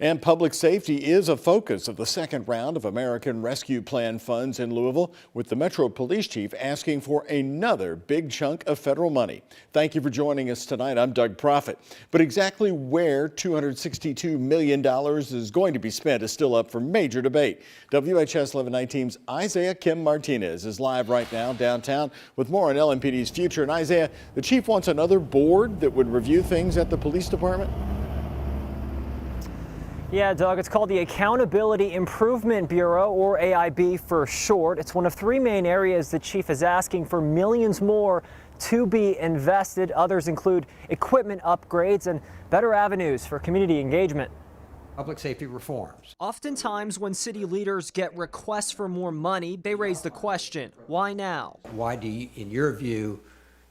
And public safety is a focus of the second round of American Rescue Plan funds in Louisville, with the Metro Police Chief asking for another big chunk of federal money. Thank you for joining us tonight. I'm Doug Proffitt. But exactly where $262 million is going to be spent is still up for major debate. WHS 1119's Isaiah Kim Martinez is live right now downtown with more on LMPD's future. And Isaiah, the chief wants another board that would review things at the police department? Yeah, Doug, it's called the Accountability Improvement Bureau, or AIB for short. It's one of three main areas the chief is asking for millions more to be invested. Others include equipment upgrades and better avenues for community engagement. Public safety reforms. Oftentimes when city leaders get requests for more money, they raise the question, why now? Why do you, in your view,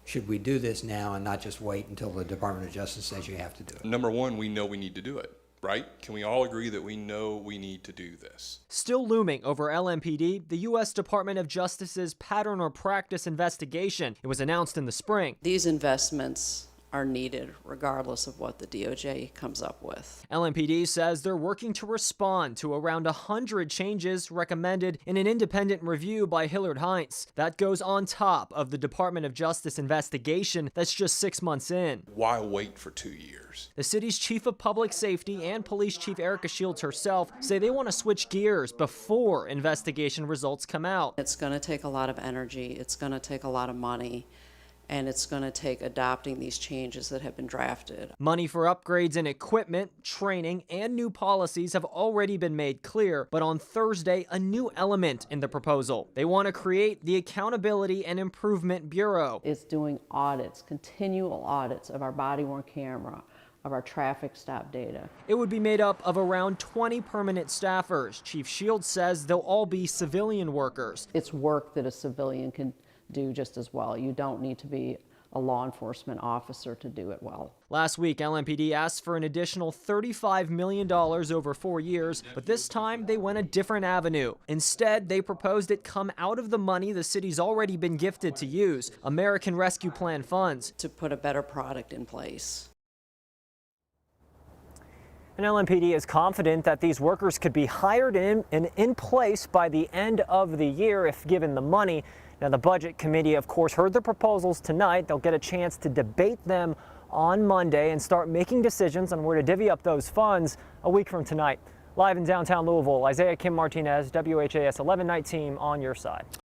should we do this now and not just wait until the Department of Justice says you have to do it? Number one, we know we need to do it. Right? Can we all agree that we know we need to do this? Still looming over LMPD, the U.S. Department of Justice's pattern or practice investigation. It was announced in the spring. These investments are needed regardless of what the DOJ comes up with. LMPD says they're working to respond to around 100 changes recommended in an independent review by Hilliard Heinz. That goes on top of the Department of Justice investigation that's just 6 months in. Why wait for 2 years? The city's chief of public safety and police chief Erica Shields herself say they want to switch gears before investigation results come out. It's going to take a lot of energy, it's going to take a lot of money, and it's going to take adopting these changes that have been drafted. Money for upgrades in equipment, training, and new policies have already been made clear, but on Thursday, a new element in the proposal. They want to create the Accountability and Improvement Bureau. It's doing audits, continual audits of our body-worn camera, of our traffic stop data. It would be made up of around 20 permanent staffers. Chief Shields says they'll all be civilian workers. It's work that a civilian can do just as well. You don't need to be a law enforcement officer to do it well. Last week, LMPD asked for an additional $35 million over 4 years, but this time they went a different avenue. Instead, they proposed it come out of the money the city's already been gifted to use, American Rescue Plan funds. To put a better product in place. And LMPD is confident that these workers could be hired in and in place by the end of the year if given the money. Now, the Budget Committee, of course, heard the proposals tonight. They'll get a chance to debate them on Monday and start making decisions on where to divvy up those funds a week from tonight. Live in downtown Louisville, Isaiah Kim Martinez, WHAS 1119 on your side.